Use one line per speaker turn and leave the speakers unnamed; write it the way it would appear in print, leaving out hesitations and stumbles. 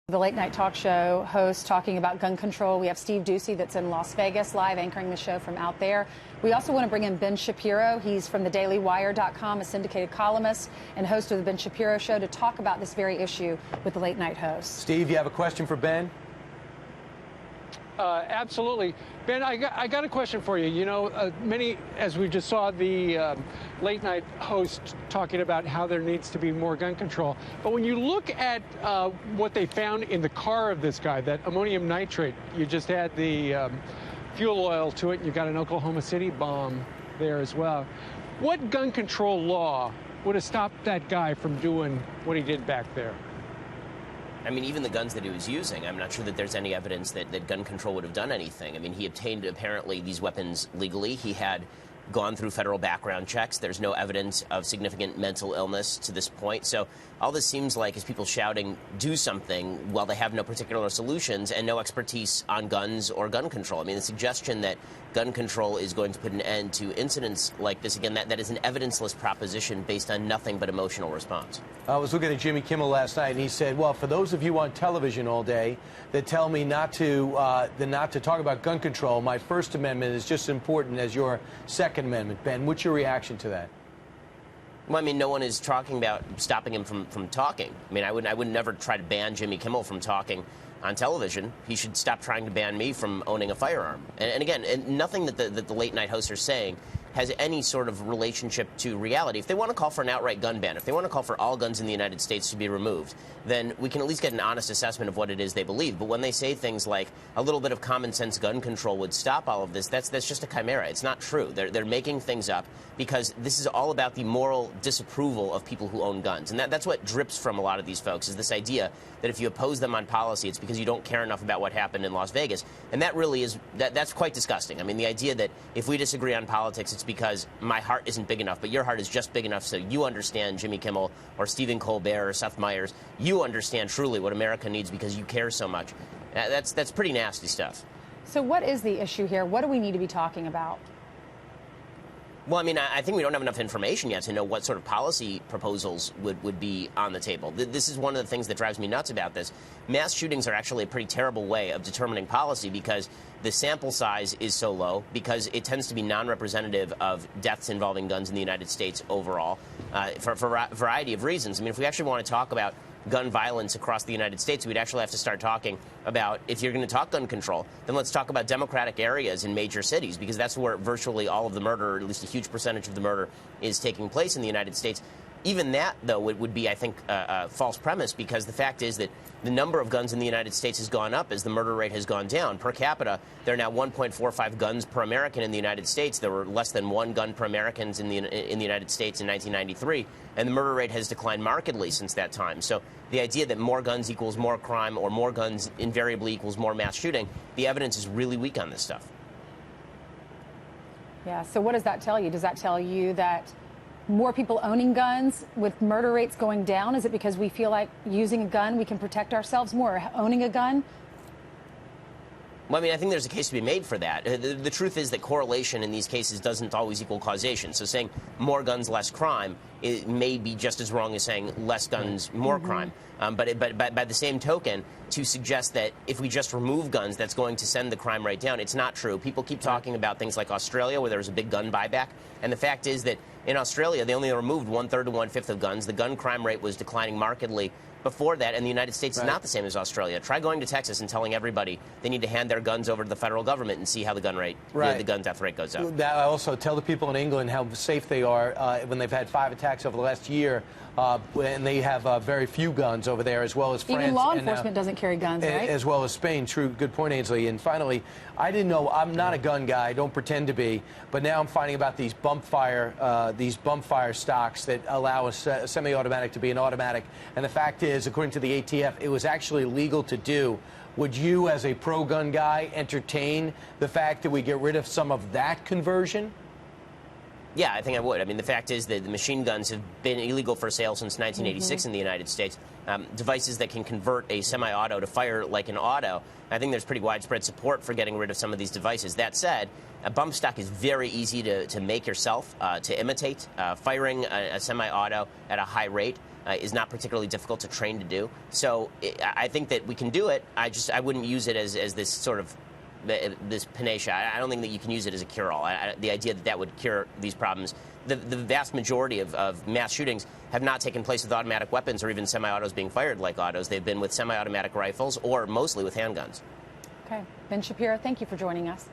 The late night talk show host talking about gun control. We have Steve Doocy that's in Las Vegas live anchoring the show from out there. We also want to bring in Ben Shapiro. He's from the dailywire.com, a syndicated columnist and host of the Ben Shapiro Show, to talk about this very issue with the late night host.
Steve, you have a question for Ben?
Absolutely. Ben, I got a question for you. You know, many, as we just saw the late night host talking about how there needs to be more gun control. But when you look at what they found in the car of this guy, that ammonium nitrate, you just add the fuel oil to it, and you've got an Oklahoma City bomb there as well. What gun control law would have stopped that guy from doing what he did back there?
I mean, even the guns that he was using, I'm not sure that there's any evidence that gun control would have done anything. I mean, he obtained, apparently, these weapons legally. He had gone through federal background checks. There's no evidence of significant mental illness to this point. So all this seems like is people shouting, do something, while they have no particular solutions and no expertise on guns or gun control. I mean, the suggestion that gun control is going to put an end to incidents like this, again, that is an evidenceless proposition based on nothing but emotional response.
I was looking at Jimmy Kimmel last night, and he said, well, for those of you on television all day that tell me not to talk about gun control, my First Amendment is just as important as your Second Amendment. Ben, what's your reaction to that?
Well, I mean, no one is talking about stopping him from talking. I mean, I would never try to ban Jimmy Kimmel from talking on television. He should stop trying to ban me from owning a firearm. And again, nothing that the late night hosts are saying has any sort of relationship to reality. If they want to call for an outright gun ban, if they want to call for all guns in the United States to be removed, then we can at least get an honest assessment of what it is they believe. But when they say things like a little bit of common sense gun control would stop all of this, that's just a chimera. It's not true. They're making things up because this is all about the moral disapproval of people who own guns. And that's what drips from a lot of these folks, is this idea that if you oppose them on policy, it's because you don't care enough about what happened in Las Vegas. And that really is, that's quite disgusting. I mean, the idea that if we disagree on politics, it's because my heart isn't big enough, but your heart is just big enough so you understand Jimmy Kimmel or Stephen Colbert or Seth Meyers. You understand truly what America needs because you care so much. That's pretty nasty stuff.
So what is the issue here? What do we need to be talking about?
Well, I mean, I think we don't have enough information yet to know what sort of policy proposals would be on the table. This is one of the things that drives me nuts about this. Mass shootings are actually a pretty terrible way of determining policy because the sample size is so low, because it tends to be non-representative of deaths involving guns in the United States overall, for a variety of reasons. I mean, if we actually want to talk about gun violence across the United States, we'd actually have to start talking about, if you're going to talk gun control, then let's talk about democratic areas in major cities, because that's where virtually all of the murder, or at least a huge percentage of the murder, is taking place in the United States. Even that, though, would be, I think, a false premise, because the fact is that the number of guns in the United States has gone up as the murder rate has gone down. Per capita, there are now 1.45 guns per American in the United States. There were less than 1 gun per Americans in the United States in 1993, and the murder rate has declined markedly since that time. So the idea that more guns equals more crime, or more guns invariably equals more mass shooting, the evidence is really weak on this stuff.
Yeah, so what does that tell you? Does that tell you that more people owning guns with murder rates going down? Is it because we feel like using a gun we can protect ourselves more, owning a gun?
Well, I mean, I think there's a case to be made for that. The truth is that correlation in these cases doesn't always equal causation. So saying more guns, less crime, it may be just as wrong as saying less guns, more crime. But by the same token, to suggest that if we just remove guns, that's going to send the crime rate down, it's not true. People keep talking about things like Australia, where there was a big gun buyback. And the fact is that in Australia, they only removed 1/3 to 1/5 of guns. The gun crime rate was declining markedly before that, and the United States is not the same as Australia. Try going to Texas and telling everybody they need to hand their guns over to the federal government and see how the gun rate, the gun death rate goes up.
That also tell the people in England how safe they are when they've had 5 attacks over the last year, and they have very few guns over there, as well as France.
Even law enforcement doesn't carry guns, right?
As well as Spain. True, good point, Ainsley. And finally, I didn't know. I'm not a gun guy. I don't pretend to be. But now I'm finding about these bump fire stocks that allow a semi-automatic to be an automatic. And the fact is, according to the ATF, it was actually legal to do. Would you, as a pro-gun guy, entertain the fact that we get rid of some of that conversion?
Yeah, I think I would. I mean, the fact is that the machine guns have been illegal for sale since 1986 in the United States. Devices that can convert a semi-auto to fire like an auto, I think there's pretty widespread support for getting rid of some of these devices. That said, a bump stock is very easy to make yourself, to imitate. Firing a semi-auto at a high rate is not particularly difficult to train to do. So I think that we can do it. I wouldn't use it as this sort of this panacea. I don't think that you can use it as a cure-all. The idea that would cure these problems. The vast majority of mass shootings have not taken place with automatic weapons or even semi-autos being fired like autos. They've been with semi-automatic rifles or mostly with handguns.
Okay. Ben Shapiro, thank you for joining us.